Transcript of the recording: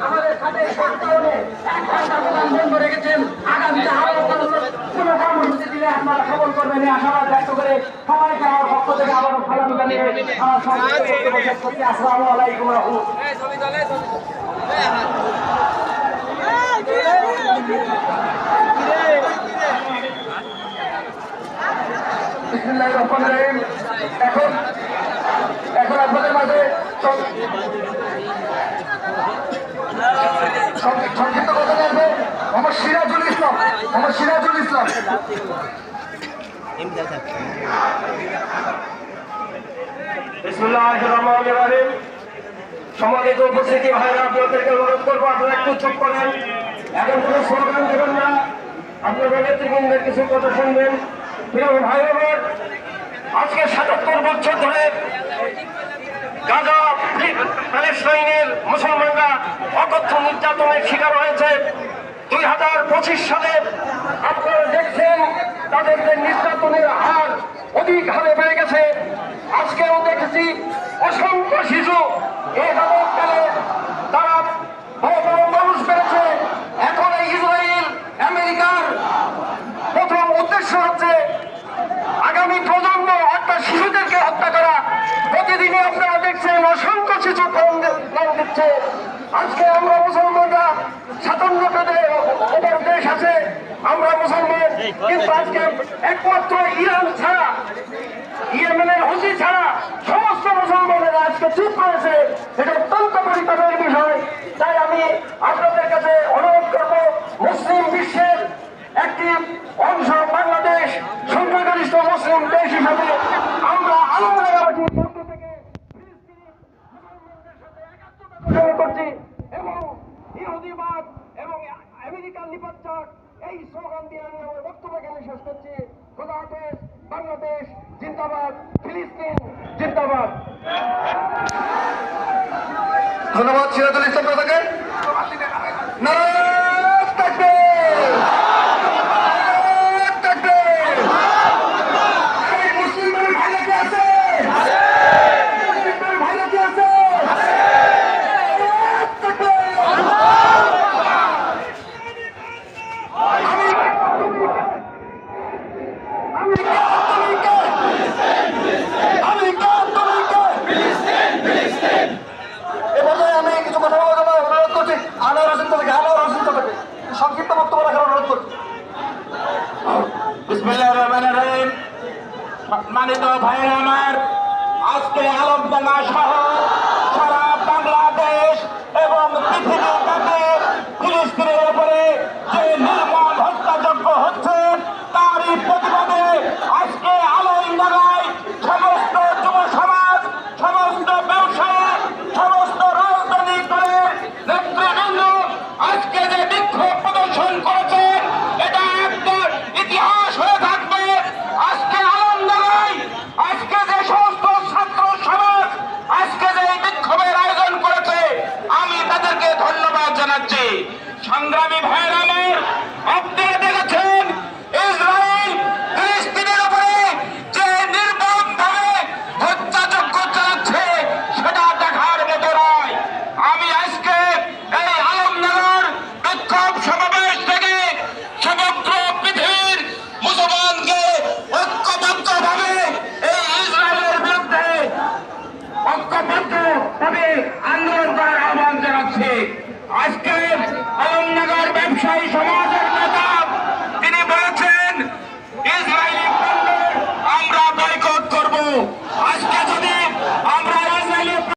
আমাদের সাথে বন্ধ রেখেছেন। আগামীতে আরো কোনো কর্মসূচি দিলে আপনারা সফল করবেন এই আশাবাদ ব্যক্ত করে সবাইকে আমার পক্ষ থেকে আবারও সালাম জানিয়ে আমার সঙ্গে আসসালামু আলাইকুম এখন আপনাদের মাঝে সংক্ষিপ্ত কথা জানবে মোহাম্মদ সিরাজুল ইসলাম। সম্মানিত উপস্থিতি ভাইরা, আপনাদেরকে অনুরোধ করবো আপনারা একটু চুপ করেন, এখন কোনো স্লোগান দেবেন না, আপনাদের নেতৃবৃন্দের কিছু কথা শুনবেন। প্রিয় ভাই বোন, আজকে ৭৭ বছর ধরে গাজা প্যালেস্টাইনের মুসলমানরা অকথ্য নির্যাতনের শিকার হয়েছে। 2025 সালে আপনারা দেখছেন তাদের যে নির্যাতনের হার অধিক হারে বেড়ে গেছে। আজকেও দেখেছি অসংখ্য শিশু এই যাবৎকালে তারা বড় বড় মানুষ পেয়েছে। এখন এই ইসরায়েল আমেরিকার প্রথম উদ্দেশ্য হচ্ছে আগামী প্রজন্ম অর্থাৎ শিশুদেরকে হত্যা করা। প্রতিদিনই আপনারা দেখছেন অসংখ্য শিশু প্রাণ দিচ্ছে। আজকে আমরা মুসলমানরা 57 দেশ আছে, আমরা মুসলমান, কিন্তু আজকে একমাত্র ইরান ছাড়া, ইয়েমেনের হুতি ছাড়া সমস্ত মুসলমানেরা আজকে চুপ করেছে। এটা অত্যন্ত পরিতাপের বিষয়। তাই আমি আপনাদের কাছে অনুরোধ করব, মুসলিম বিশ্বের একটি অংশ বাংলাদেশ সংখ্যাগরিষ্ঠ মুসলিম দেশ হিসাবে আমরা আলমবাগাবাসীর পক্ষ থেকে করছি এবং ইহুদিবাদ এবং আমেরিকার নিপাত এই স্লোগান দিয়ে আমি আমার বক্তব্য এখানে শেষ করছি। খোদা হাফেজ। বাংলাদেশ জিন্দাবাদ, ফিলিস্তিন জিন্দাবাদ। ধন্যবাদ সিরাজুল ইসলাম দাদাকে। সংক্ষিপ্ত বক্তব্য রাখার অনুরোধ করছি। বিসমিল্লাহির রহমানির রহিম। সম্মানিত ভাইরা আমার, আজকে আলমডাঙ্গা সহ সারা বাংলাদেশ এবং পৃথিবীব্যাপী ফিলিস্তিনের উপরে যে নির্মম হত্যাযজ্ঞ হচ্ছে তারই প্রতিবাদে আজকে আলমডাঙ্গায় সমস্ত যুব সমাজ, সমস্ত ব্যবসায়ী, সমস্ত রাজনৈতিক দলের নেতৃবৃন্দ আজকে যে বিক্ষোভ প্রদর্শন করেছেন এটা একটা ইতিহাস হয়ে থাকবে। আজকে আলমডাঙ্গায় আজকে যে সমস্ত ছাত্র সমাজ আজকে যে বিক্ষোভের আয়োজন করেছে আমি তাদেরকে ধন্যবাদ জানাচ্ছি। সংগ্রামী ভাইয়েরা আমার, আপনারা দেখেছেন ইসরায়েল ফিলিস্তিনের উপরে যে নির্মমভাবে হত্যাযজ্ঞ চালাচ্ছে সেটা দেখার মতো নয়। আমি আজকে এই আলমডাঙ্গার বিক্ষোভ সমাবেশ থেকে সমগ্র পৃথিবীর মুসলমানকে ঐক্যবদ্ধভাবে এই ইসরায়েলের বিরুদ্ধে ঐক্যবদ্ধভাবে আন্দোলন করার আহ্বান জানাচ্ছি। আজকে আলমডাঙ্গার ব্যবসায়ী সমাজ